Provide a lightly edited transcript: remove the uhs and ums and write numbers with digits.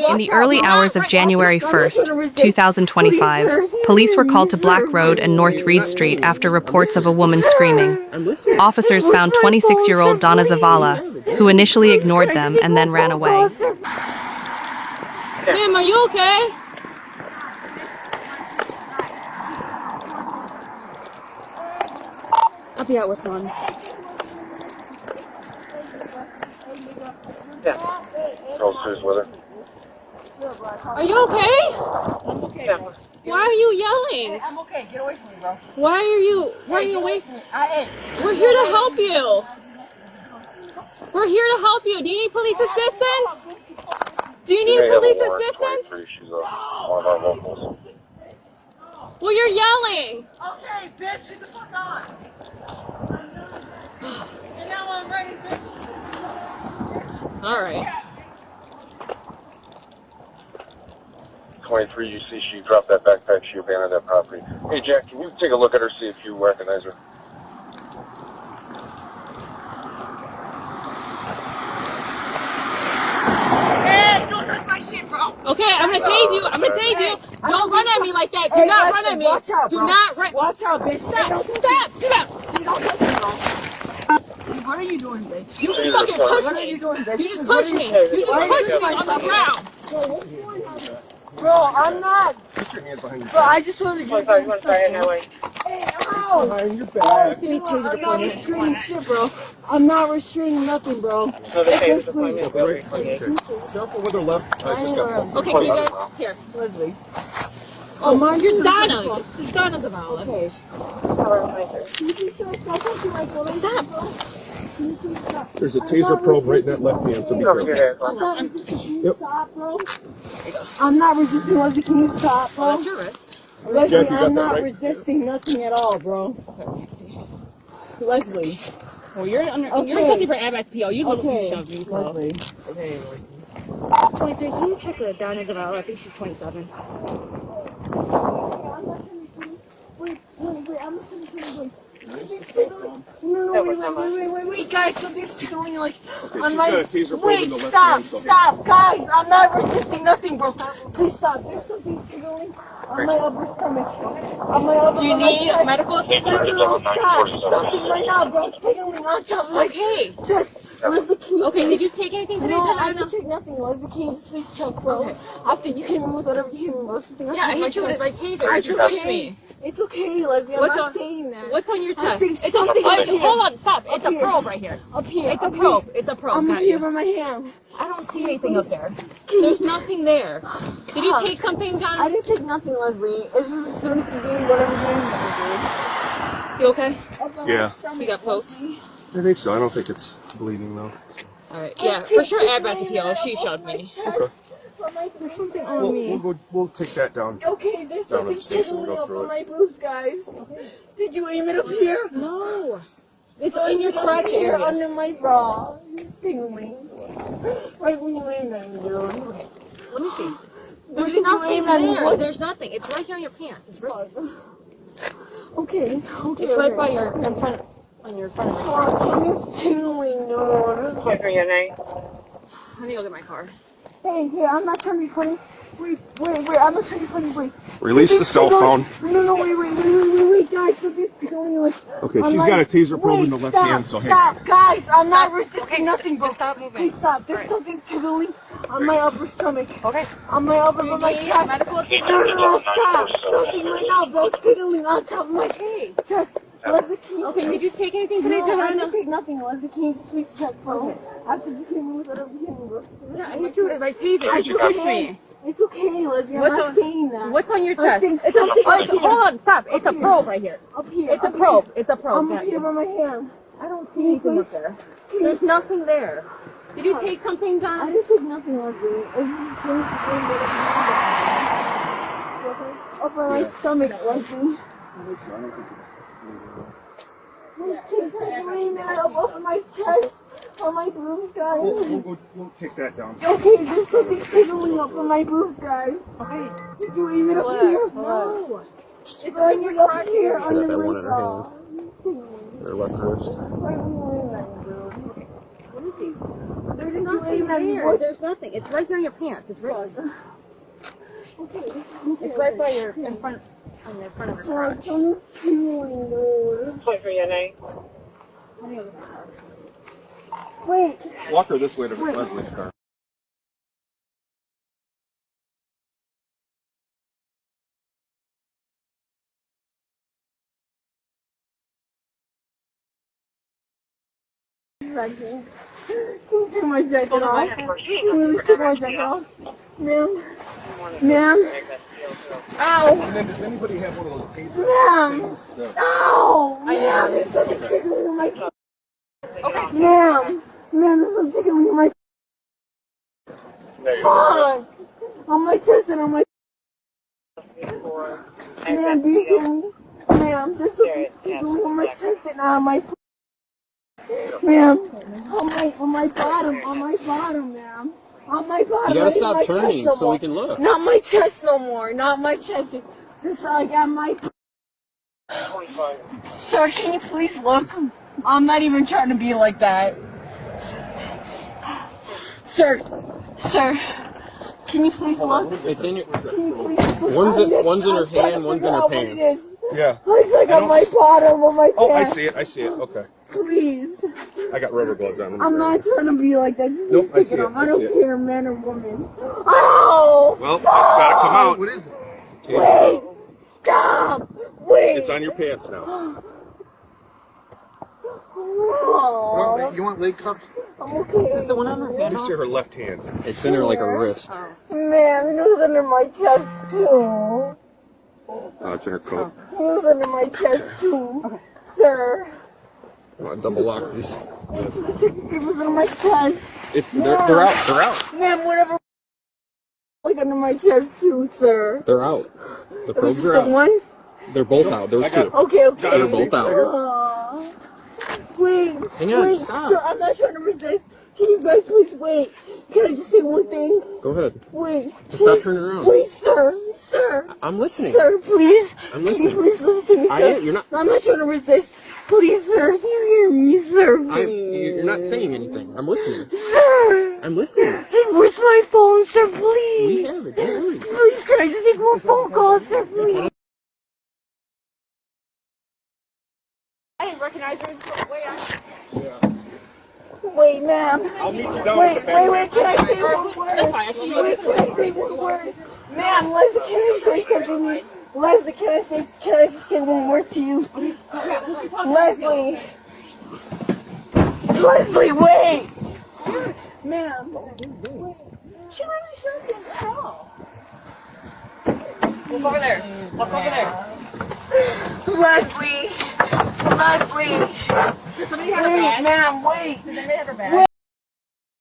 In the early hours of January 1st, 2025, police were called to Black Road and North Reed Street after reports of a woman screaming. Officers found 26-year-old Donna Zavala, who initially ignored them and then ran away. Ma'am, are you okay? I'll be out with one. Yeah. Officers with her. Are you okay? I'm okay. Yeah. Why are you yelling? I'm okay. Get away from me, bro. Why are you away from me? I We're here to help you. We're here to help you. Do you need police assistance? Do you need police assistance? She's one of our locals. Well, you're yelling. Okay, bitch, get the fuck on. And now I'm ready, bitch. All right. 23, you see she dropped that backpack, she abandoned that property. Hey Jack, can you take a look at her, see if you recognize her? Hey, don't touch my shit, bro. Okay, I'm gonna tase you. I'm gonna tase you. Don't run at me like that. Do Hey, not listen, run at me. watch out, Do bro. not run. Watch out, bitch. Stop. Don't touch Stop. me. Stop. Don't touch me, bro. What are you doing, bitch? You fucking push What are me. you doing, bitch? You just pushed me. You just pushed me on the ground. Bro, I'm not. Put your hands behind your Bro, I just wanted to get You want to try it that way? Hey, ow. Behind your back. I'm not restraining shit, bro. I'm not restraining nothing, bro. So they say Yes, this please. Careful with her left. I just got pulled. Okay, can you guys here? Leslie. Oh, you're Donna. It's Donna Zavala. Okay. Stop. There's a taser probe right in that left hand, so be careful. I'm not resisting, Leslie. Can you stop, bro? That's your wrist. Leslie, Jack, you got I'm that not right? resisting nothing at all, bro. Leslie. Well, you're Okay. looking for Abbott's PO. You look Okay. shoved me, so. Leslie. 23, can you check her Donna Zavala? I think she's 27. Wait, I'm wait, guys, something's tickling, like, Okay, on she's my, got a taser probe wait, in the left stop, hand, so- stop, guys, I'm not resisting nothing, bro, please stop, there's something tickling on my upper stomach, on my upper, Do you on my need chest. medical assistance? No, stop, something right now, bro, tickling on top of my, Okay. just, Leslie, can you Okay, please- did you take anything today? No, Donna? I didn't take nothing, Leslie, can you just please check, bro, Okay. after you came in with whatever you came in with, something Yeah, I hit you with my taser. It's You pushed okay. me. It's okay, Leslie. I'm What's not on- saying that. What's on your I'm chest? saying It's a something up here. hold on, stop. It's Up a here. probe right here. Up here. It's a up probe. here. It's a probe. I'm Got up here you. by my hand. I don't see anything up there. Can There's you- nothing there. Did you take something, I Donna? didn't take nothing, Leslie. It's just as soon as you gave me whatever you gave me, You okay? dude. Yeah. You got poked? I think so. I don't think it's bleeding though. Alright, yeah, for sure Abbott's PO. She shoved me. There's something on me. We'll take that down. Okay, there's Down something at the station, tickling we'll go up through on it. my boobs, guys. Did you aim it up here? No. It's It's in your up crotch here area. under my bra. It's tingling. Right when you aimed at me, dude. Let me see. There's Did you nothing aim at me? there. What? There's nothing. It's right here on your pants. It's right, Okay, okay. it's right by your in front on your front of your car. Oh, it's tingling, dude. What's your name? Let me go get my car. Hey, I'm not trying to be funny. Wait, I'm not trying to be funny, wait. Release the cell phone. No, wait, guys, something's tickling, like. Okay, I'm she's like- got a taser probe wait, in the left stop, hand, so hang stop, guys, I'm not Stop. resisting Okay, nothing, bro. just stop moving. Please stop, there's Alright. something tickling on my upper stomach. Okay. On my upper, Do you on my need chest. medical assistance? No, stop, something right now, bro, tickling on top of my chest. Leslie, can you Okay, did you take anything today, No, I Donna? didn't take nothing, Leslie, can you just please check, bro? After you came in with whatever you came in with. Yeah, I hit you with my taser. You pushed me. It's okay, Leslie. I'm What's not on- saying that. What's on your I'm chest? saying It's a, something up hold here. on, stop. It's a probe right here. Up here. It's a up probe. here. It's a probe. I'm Got up here you. by my hand. I don't see anything up there. There's nothing there. Did you take something, I Don? didn't take nothing, Leslie. It's just as soon as you bring it up on my stomach, Leslie. Keep taking me up over my chest, on my boobs, guys. We'll take that down. Okay, there's something tickling up on my boobs, guys. Okay. Did you aim it up here? No. It's It's on your up crotch here area. under that my one in her bra. Her left wrist. Right when you aim at me, dude. Let me see. There isn't Nothing anything there. There's nothing. It's right there in your pants. It's right. It's right by your in front of your crotch. Someone's chewing. Point for your name. Wait. Walk her this way to Leslie's car. Right here. Can you take my jacket off? Can you take my jacket off? Ma'am? Ma'am? Ow! And then does anybody have one of those taser Ma'am! things? Ow! Ma'am, there's something tickling in my... Okay. Ma'am! Ma'am, there's something tickling in my... Fuck! On my chest and on my... Ma'am, do you hear me? Ma'am, there's something tickling on my chest and on my... Ma'am, on my bottom, ma'am. On my bottom. You gotta stop turning so we can look. Not my chest no more. Not my chest. It's like at my... Sir, can you please look? I'm not even trying to be like that. Sir, can you please look? It's in your. Can you please look? One's in her hand, one's in her pants. Yeah. It's like on my bottom of my pants. Oh, I see it. I see it. Okay. Please. I got rubber gloves on. I'm not trying to be like that. Just Nope, I stick see it it. on. I I don't see it. care, man or woman. Oh! Well, it's gotta come out. What is it? Wait! Stop! Wait! It's on your pants now. Oh, You want leg cuffs? I'm okay. Is the one on her Let head? me see her left hand. It's in her like a wrist. Man, it was under my chest too. Oh, it's in her coat. It was under my chest too. Sir. I'm gonna double lock these. It was under my chest. They're out. They're out. Man, whatever. Like under my chest too, sir. They're out. The This probes is are the out. one? They're both out. Those two. Okay. They're both out. Wait, Hang on, wait, stop. sir, I'm not trying to resist. Can you guys please wait? Can I just say one thing? Go ahead. Wait. Just stop turning around. Wait, sir. I'm listening. Sir, please. I'm Can listening. you please listen to me, sir? You're not. I'm not trying to resist. Please, sir. Do you hear me, sir? You're not saying anything. I'm listening. Sir. I'm listening. Hey, where's my phone, sir? We Please. have it. Don't worry. Please, can I just make one phone call, sir? Please. I didn't recognize her until way after. Wait, ma'am. I'll meet you down Wait, can I say one word? That's fine. I see you. Wait, can I say one word? Ma'am, Leslie, can I say something? Leslie, can I just say one word to you? Leslie, wait! Ma'am. She literally shows you at all. Look over there. Look over there. Leslie! Does somebody have her Wait, bag? ma'am, wait! Does anybody have her bag? Wait.